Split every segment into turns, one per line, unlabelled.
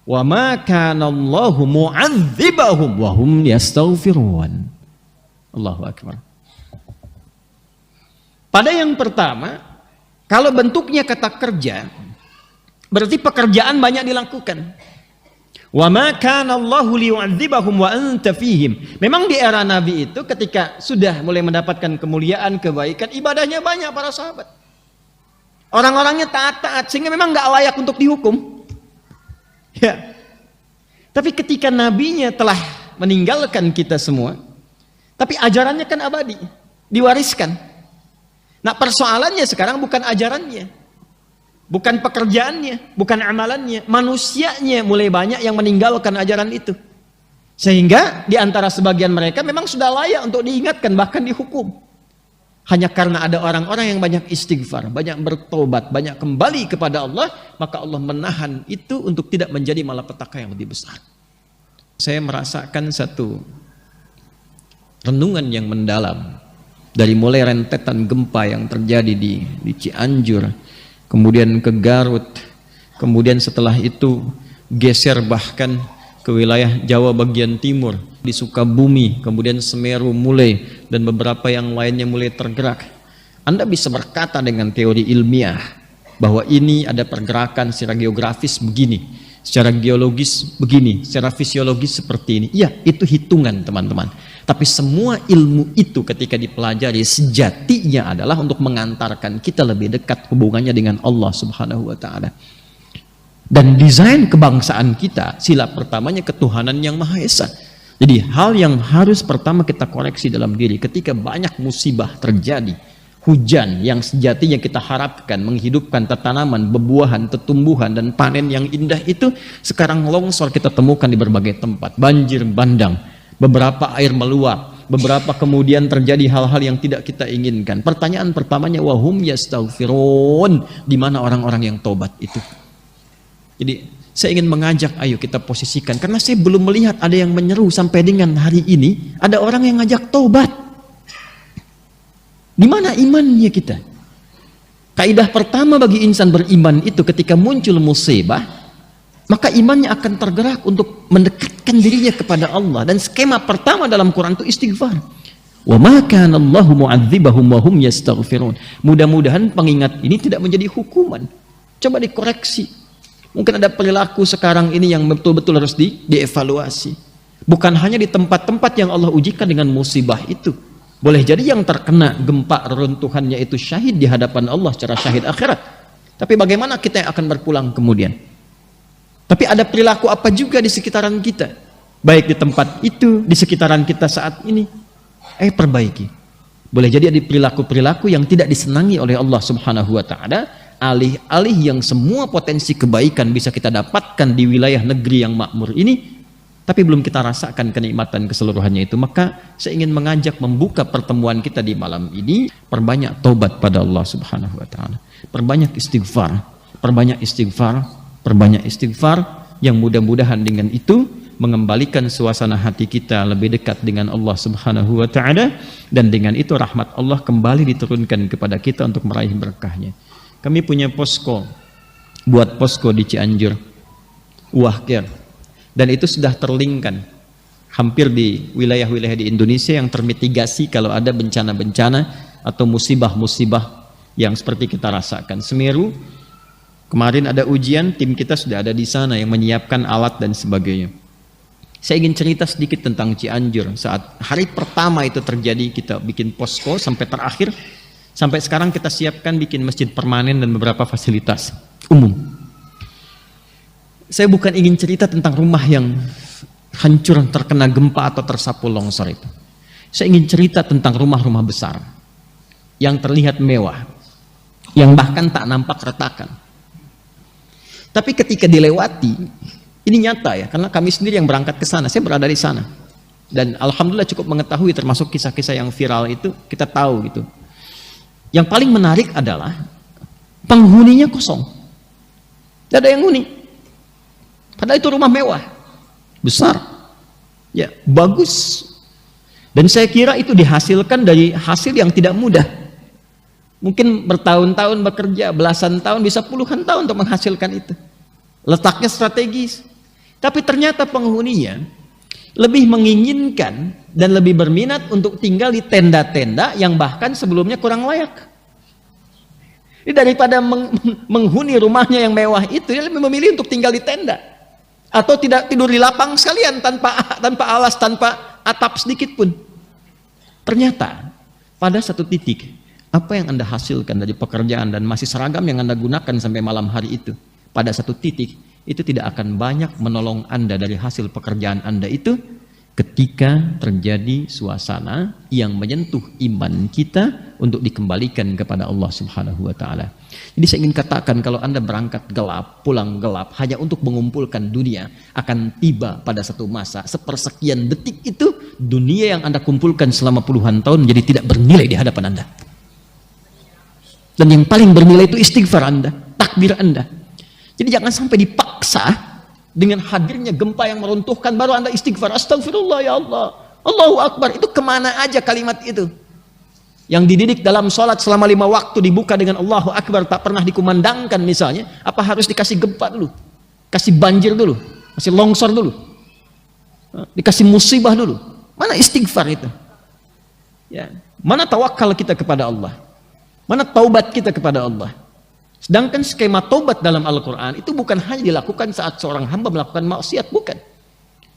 Wa ma kana Allahu mu'adzibahum wa hum yastaghfirun. Allahu akbar. Pada yang pertama, kalau bentuknya kata kerja, berarti pekerjaan banyak dilakukan. Wa ma kana Allahu liyu'adzibahum wa anta fihim. Memang di era Nabi itu ketika sudah mulai mendapatkan kemuliaan, kebaikan, ibadahnya banyak para sahabat. Orang-orangnya taat-taat sehingga memang nggak layak untuk dihukum. Ya. Tapi ketika nabinya telah meninggalkan kita semua, tapi ajarannya kan abadi, diwariskan. Nah, persoalannya sekarang bukan ajarannya, bukan pekerjaannya, bukan amalannya, manusianya mulai banyak yang meninggalkan ajaran itu. Sehingga di antara sebagian mereka memang sudah layak untuk diingatkan, bahkan dihukum. Hanya karena ada orang-orang yang banyak istighfar, banyak bertobat, banyak kembali kepada Allah, maka Allah menahan itu untuk tidak menjadi malapetaka yang lebih besar. Saya merasakan satu renungan yang mendalam dari mulai rentetan gempa yang terjadi di Cianjur, kemudian ke Garut, kemudian setelah itu geser bahkan ke wilayah Jawa bagian timur, di Sukabumi, kemudian Semeru mulai, dan beberapa yang lainnya mulai tergerak. Anda bisa berkata dengan teori ilmiah bahwa ini ada pergerakan secara geografis begini, secara geologis begini, secara fisiologis seperti ini. Iya, itu hitungan teman-teman. Tapi semua ilmu itu ketika dipelajari sejatinya adalah untuk mengantarkan kita lebih dekat hubungannya dengan Allah Subhanahu wa Ta'ala. Dan desain kebangsaan kita, sila pertamanya ketuhanan yang Maha Esa. Jadi hal yang harus pertama kita koreksi dalam diri ketika banyak musibah terjadi, hujan yang sejatinya kita harapkan menghidupkan tanaman, bebuahan, tumbuhan dan panen yang indah itu, sekarang longsor kita temukan di berbagai tempat, banjir bandang, beberapa air meluap, beberapa kemudian terjadi hal-hal yang tidak kita inginkan. Pertanyaan pertamanya, wahum yastaghfirun, di mana orang-orang yang tobat itu? Jadi saya ingin mengajak, ayo kita posisikan, karena saya belum melihat ada yang menyeru sampai dengan hari ini ada orang yang ngajak tobat. Di mana imannya kita? Kaidah pertama bagi insan beriman itu ketika muncul musibah, maka imannya akan tergerak untuk mendekatkan dirinya kepada Allah. Dan skema pertama dalam Quran itu istighfar. Wa ma kana Allahu mu'adzibahum wa hum yastaghfirun. Mudah-mudahan pengingat ini tidak menjadi hukuman. Coba dikoreksi. Mungkin ada perilaku sekarang ini yang betul-betul harus dievaluasi. Bukan hanya di tempat-tempat yang Allah ujikan dengan musibah itu. Boleh jadi yang terkena gempa reruntuhannya itu syahid di hadapan Allah secara syahid akhirat. Tapi bagaimana kita yang akan berpulang kemudian? Tapi ada perilaku apa juga di sekitaran kita? Baik di tempat itu, di sekitaran kita saat ini. Perbaiki. Boleh jadi ada perilaku-perilaku yang tidak disenangi oleh Allah Subhanahu wa Ta'ala. Alih-alih yang semua potensi kebaikan bisa kita dapatkan di wilayah negeri yang makmur ini, tapi belum kita rasakan kenikmatan keseluruhannya itu. Maka saya ingin mengajak membuka pertemuan kita di malam ini, perbanyak tobat pada Allah Subhanahu wa Ta'ala, perbanyak istighfar, perbanyak istighfar, perbanyak istighfar, yang mudah-mudahan dengan itu mengembalikan suasana hati kita lebih dekat dengan Allah Subhanahu wa Ta'ala, dan dengan itu rahmat Allah kembali diturunkan kepada kita untuk meraih berkahnya. Kami punya posko, buat posko di Cianjur, Wahkir, dan itu sudah terlinkkan hampir di wilayah-wilayah di Indonesia yang termitigasi kalau ada bencana-bencana atau musibah-musibah yang seperti kita rasakan. Semeru, kemarin ada ujian, tim kita sudah ada di sana yang menyiapkan alat dan sebagainya. Saya ingin cerita sedikit tentang Cianjur. Saat hari pertama itu terjadi, kita bikin posko sampai terakhir. Sampai sekarang kita siapkan bikin masjid permanen dan beberapa fasilitas umum. Saya bukan ingin cerita tentang rumah yang hancur terkena gempa atau tersapu longsor itu. Saya ingin cerita tentang rumah-rumah besar yang terlihat mewah, yang bahkan tak nampak retakan. Tapi ketika dilewati, ini nyata ya, karena kami sendiri yang berangkat ke sana, saya berada di sana. Dan alhamdulillah cukup mengetahui, termasuk kisah-kisah yang viral itu, kita tahu gitu. Yang paling menarik adalah penghuninya kosong, tidak ada yang huni. Padahal itu rumah mewah, besar, ya bagus. Dan saya kira itu dihasilkan dari hasil yang tidak mudah. Mungkin bertahun-tahun bekerja, belasan tahun, bisa puluhan tahun untuk menghasilkan itu. Letaknya strategis. Tapi ternyata penghuninya lebih menginginkan dan lebih berminat untuk tinggal di tenda-tenda yang bahkan sebelumnya kurang layak. Jadi daripada menghuni rumahnya yang mewah itu, dia lebih memilih untuk tinggal di tenda. Atau tidak tidur di lapang sekalian tanpa alas, tanpa atap sedikit pun. Ternyata pada satu titik, apa yang Anda hasilkan dari pekerjaan dan masih seragam yang Anda gunakan sampai malam hari itu, pada satu titik itu tidak akan banyak menolong Anda dari hasil pekerjaan Anda itu ketika terjadi suasana yang menyentuh iman kita untuk dikembalikan kepada Allah Subhanahu wa taala. Jadi saya ingin katakan, kalau Anda berangkat gelap, pulang gelap hanya untuk mengumpulkan dunia, akan tiba pada satu masa sepersekian detik itu dunia yang Anda kumpulkan selama puluhan tahun menjadi tidak bernilai di hadapan Anda. Dan yang paling bernilai itu istighfar Anda, takbir Anda. Jadi jangan sampai dipaksa dengan hadirnya gempa yang meruntuhkan baru Anda istighfar, astagfirullah ya Allah, Allahu Akbar. Itu kemana aja kalimat itu? Yang dididik dalam sholat selama 5 waktu dibuka dengan Allahu Akbar, tak pernah dikumandangkan misalnya, apa harus dikasih gempa dulu? Kasih banjir dulu? Kasih longsor dulu? Dikasih musibah dulu? Mana istighfar itu? Ya. Mana tawakal kita kepada Allah? Mana taubat kita kepada Allah? Sedangkan skema taubat dalam Al-Quran itu bukan hanya dilakukan saat seorang hamba melakukan maksiat, bukan.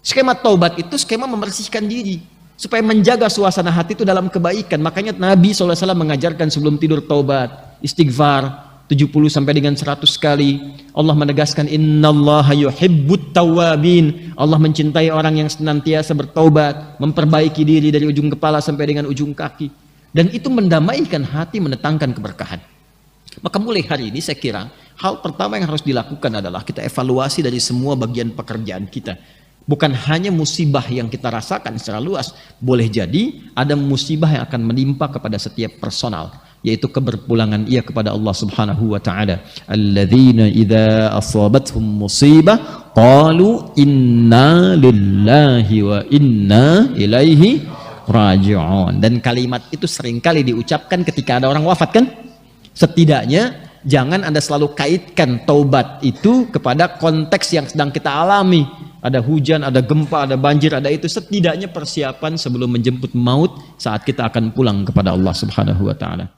Skema taubat itu skema membersihkan diri supaya menjaga suasana hati itu dalam kebaikan. Makanya Nabi SAW mengajarkan sebelum tidur taubat, istighfar 70 sampai dengan 100 kali. Allah menegaskan innallaha yuhibbut tawwabin. Allah mencintai orang yang senantiasa bertaubat, memperbaiki diri dari ujung kepala sampai dengan ujung kaki. Dan itu mendamaikan hati, mendatangkan keberkahan. Maka mulai hari ini saya kira hal pertama yang harus dilakukan adalah kita evaluasi dari semua bagian pekerjaan kita. Bukan hanya musibah yang kita rasakan secara luas, boleh jadi ada musibah yang akan menimpa kepada setiap personal, yaitu keberpulangan ia kepada Allah Subhanahu wa taala. Alladzina idza asabathum musibah qalu inna lillahi wa inna ilaihi raji'un. Dan kalimat itu seringkali diucapkan ketika ada orang wafat, kan? Setidaknya jangan Anda selalu kaitkan taubat itu kepada konteks yang sedang kita alami. Ada hujan, ada gempa, ada banjir, ada itu. Setidaknya persiapan sebelum menjemput maut saat kita akan pulang kepada Allah Subhanahu wa taala.